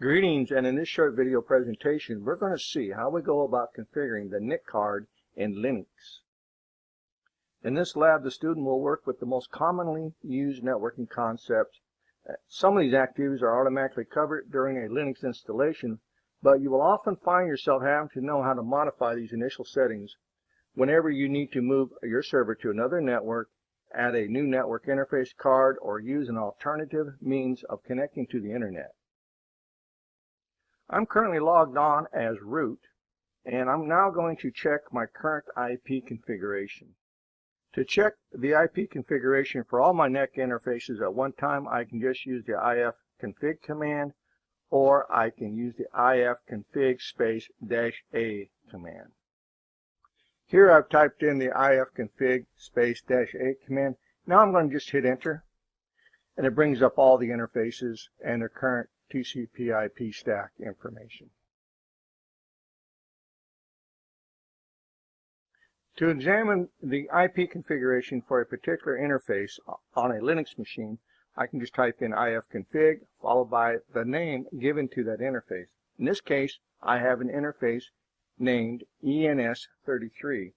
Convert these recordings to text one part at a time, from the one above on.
Greetings, and in this short video presentation we're going to see how we go about configuring the NIC card in Linux. In this lab the student will work with the most commonly used networking concepts. Some of these activities are automatically covered during a Linux installation, but you will often find yourself having to know how to modify these initial settings whenever you need to move your server to another network, add a new network interface card, or use an alternative means of connecting to the internet. I'm currently logged on as root, and I'm now going to check my current IP configuration. To check the IP configuration for all my NIC interfaces at one time, I can just use the ifconfig command, or I can use the ifconfig -a command. Here I've typed in the ifconfig -a command. Now I'm going to just hit enter, and it brings up all the interfaces and their current TCP/IP stack information. To examine the IP configuration for a particular interface on a Linux machine, I can just type in ifconfig followed by the name given to that interface. In this case, I have an interface named ENS33,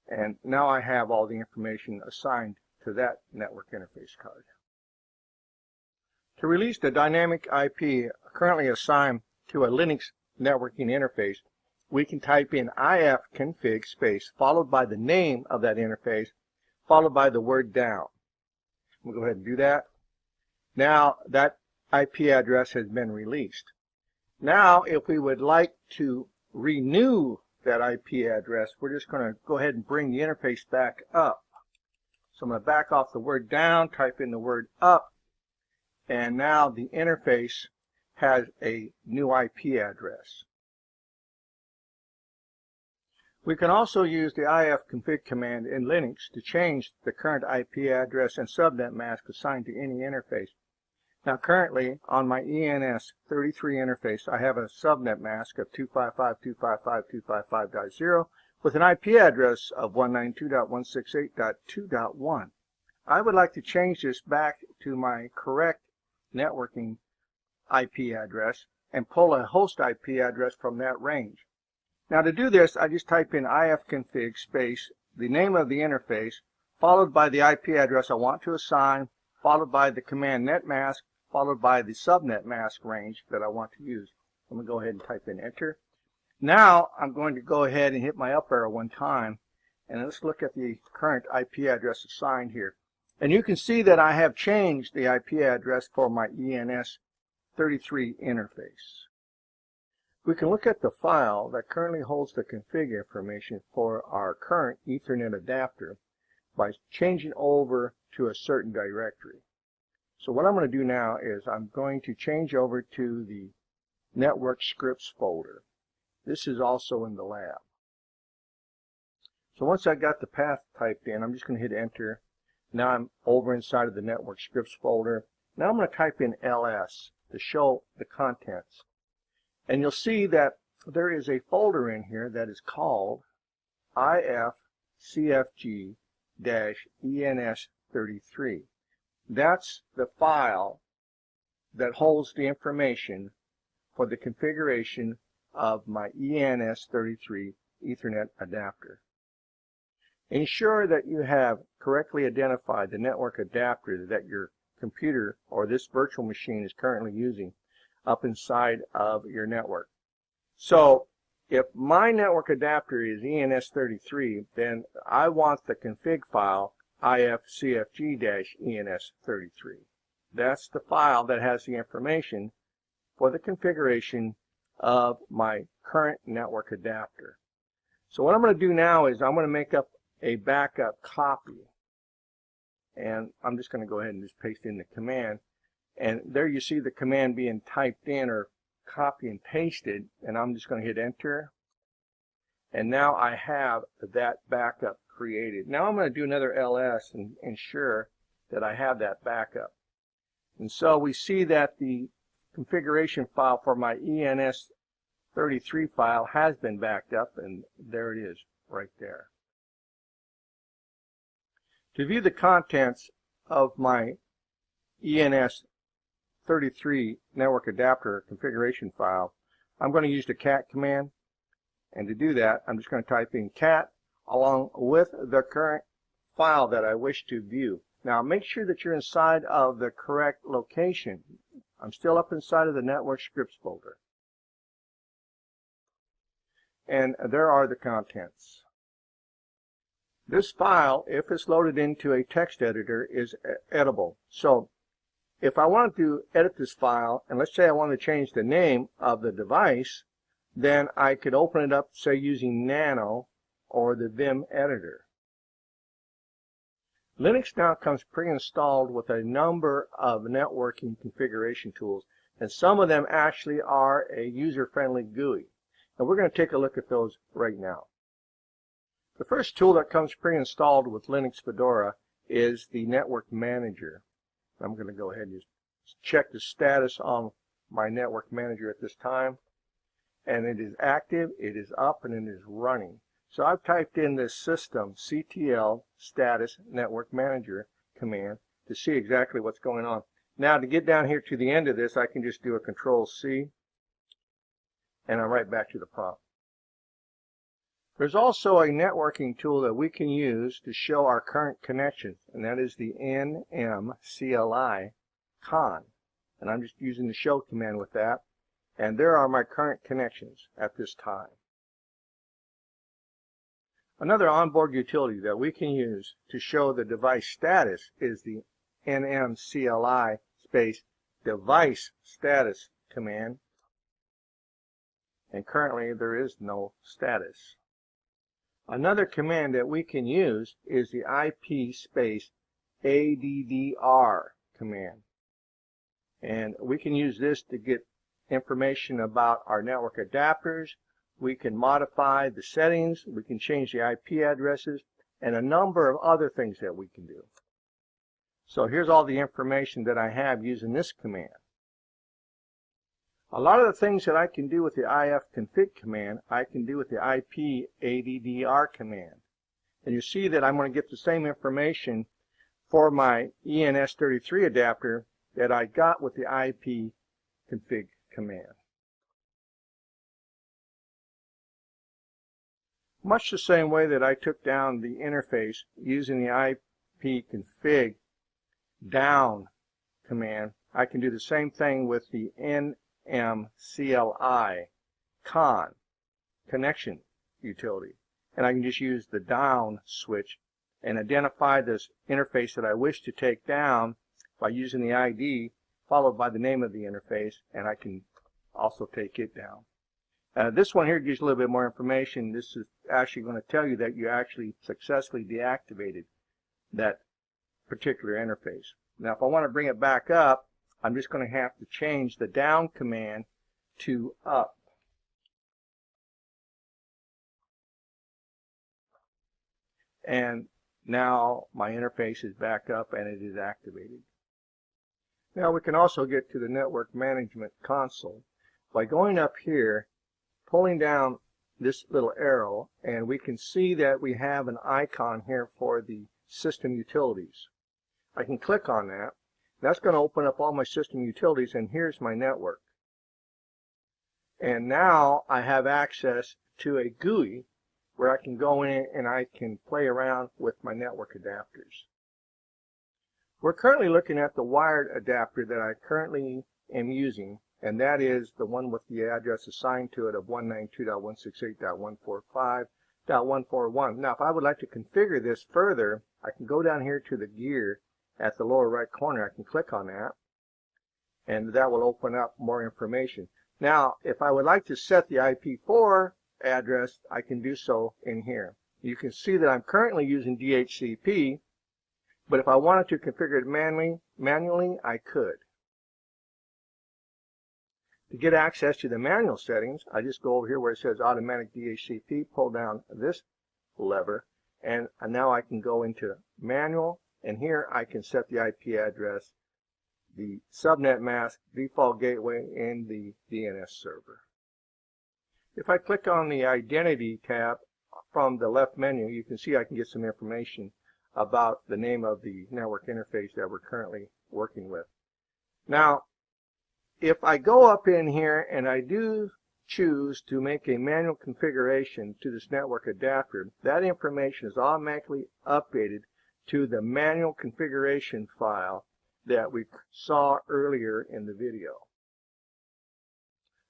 and now I have all the information assigned to that network interface card. To release the dynamic IP currently assigned to a Linux networking interface, we can type in ifconfig followed by the name of that interface followed by the word down. We'll go ahead and do that. Now that IP address has been released. Now if we would like to renew that IP address, we're just going to go ahead and bring the interface back up. So I'm going to back off the word down, type in the word up, and now the interface has a new IP address. We can also use the ifconfig command in Linux to change the current IP address and subnet mask assigned to any interface. Now currently on my ENS33 interface I have a subnet mask of 255.255.255.0 with an IP address of 192.168.2.1. I would like to change this back to my correct networking IP address and pull a host IP address from that range. Now to do this, I just type in ifconfig the name of the interface followed by the IP address I want to assign, followed by the command netmask, followed by the subnet mask range that I want to use. I'm going to go ahead and type in enter. Now I'm going to go ahead and hit my up arrow one time, and let's look at the current IP address assigned here. And you can see that I have changed the IP address for my ENS33 interface. We can look at the file that currently holds the config information for our current Ethernet adapter by changing over to a certain directory. So what I'm going to do now is I'm going to change over to the network scripts folder. This is also in the lab. So once I got the path typed in, I'm just going to hit enter. Now I'm over inside of the network scripts folder. Now I'm going to type in ls to show the contents. And you'll see that there is a folder in here that is called ifcfg-ens33. That's the file that holds the information for the configuration of my ENS33 Ethernet adapter. Ensure that you have correctly identified the network adapter that your computer or this virtual machine is currently using up inside of your network. So if my network adapter is ENS33, then I want the config file ifcfg-ens33. That's the file that has the information for the configuration of my current network adapter. So what I'm going to do now is I'm going to make up a backup copy, and I'm just going to go ahead and just paste in the command, and there you see the command being typed in or copy and pasted, and I'm just going to hit enter, and now I have that backup created. Now I'm going to do another ls and ensure that I have that backup. And so we see that the configuration file for my ENS33 file has been backed up, and there it is right there. To view the contents of my ENS ES33 network adapter configuration file, I'm going to use the cat command. And to do that, I'm just going to type in cat along with the current file that I wish to view. Now make sure that you're inside of the correct location. I'm still up inside of the network scripts folder. And there are the contents. This file, if it's loaded into a text editor, is editable. So if I wanted to edit this file, and let's say I want to change the name of the device, then I could open it up, say, using Nano or the Vim editor. Linux now comes pre-installed with a number of networking configuration tools, and some of them actually are a user-friendly GUI. And we're going to take a look at those right now. The first tool that comes pre-installed with Linux Fedora is the Network Manager. I'm going to go ahead and just check the status on my Network Manager at this time. And it is active, it is up, and it is running. So I've typed in this system ctl status network manager command to see exactly what's going on. Now to get down here to the end of this, I can just do a Control-C, and I'm right back to the prompt. There's also a networking tool that we can use to show our current connections, and that is the NMCLI con. And I'm just using the show command with that. And there are my current connections at this time. Another onboard utility that we can use to show the device status is the NMCLI space device status command. And currently there is no status. Another command that we can use is the IP space ADDR command. And we can use this to get information about our network adapters. We can modify the settings, we can change the IP addresses, and a number of other things that we can do. So here's all the information that I have using this command. A lot of the things that I can do with the ifconfig command, I can do with the IP ADDR command. And you see that I'm going to get the same information for my ENS33 adapter that I got with the ifconfig command. Much the same way that I took down the interface using the ifconfig down command, I can do the same thing with the NMCLI con connection utility. And I can just use the down switch and identify this interface that I wish to take down by using the ID followed by the name of the interface, and I can also take it down. This one here gives you a little bit more information. This is actually going to tell you that you actually successfully deactivated that particular interface. Now if I want to bring it back up, I'm just going to have to change the down command to up. And now my interface is back up and it is activated. Now we can also get to the network management console by going up here, pulling down this little arrow, and we can see that we have an icon here for the system utilities. I can click on that. That's going to open up all my system utilities, and here's my network. And now I have access to a GUI where I can go in and I can play around with my network adapters. We're currently looking at the wired adapter that I currently am using, and that is the one with the address assigned to it of 192.168.145.141. Now if I would like to configure this further, I can go down here to the gear at the lower right corner. I can click on that, and that will open up more information. Now if I would like to set the IP4 address, I can do so in here. You can see that I'm currently using DHCP, but if I wanted to configure it manually, I could. To get access to the manual settings, I just go over here where it says automatic DHCP, pull down this lever, and now I can go into manual, and here I can set the IP address, the subnet mask, default gateway, and the DNS server. If I click on the identity tab from the left menu, you can see I can get some information about the name of the network interface that we're currently working with. Now, if I go up in here and I do choose to make a manual configuration to this network adapter, that information is automatically updated to the manual configuration file that we saw earlier in the video.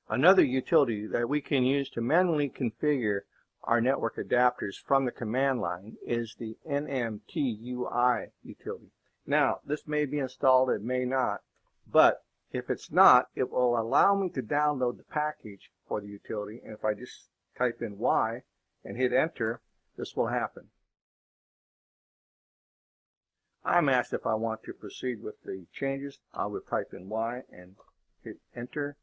Another utility that we can use to manually configure our network adapters from the command line is the NMTUI utility. Now, this may be installed, it may not, but if it's not, it will allow me to download the package for the utility, and if I just type in Y and hit enter, this will happen. I'm asked if I want to proceed with the changes. I would type in Y and hit enter.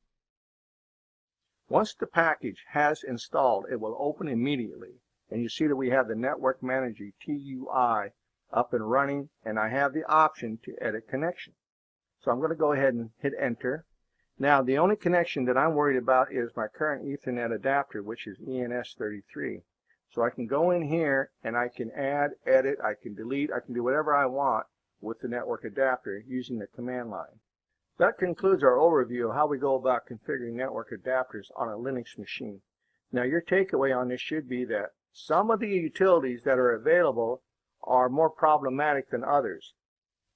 Once the package has installed, it will open immediately, and you see that we have the Network Manager TUI up and running, and I have the option to edit connection. So I'm going to go ahead and hit enter. Now the only connection that I'm worried about is my current Ethernet adapter, which is ENS33. So I can go in here and I can add, edit, I can delete, I can do whatever I want with the network adapter using the command line. That concludes our overview of how we go about configuring network adapters on a Linux machine. Now your takeaway on this should be that some of the utilities that are available are more problematic than others.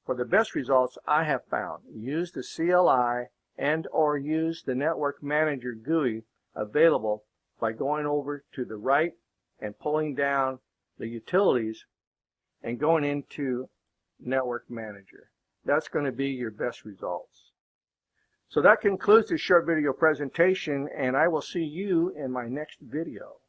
For the best results I have found, use the CLI and or use the Network Manager GUI available by going over to the right and pulling down the utilities and going into Network Manager. That's going to be your best results. So that concludes this short video presentation, and I will see you in my next video.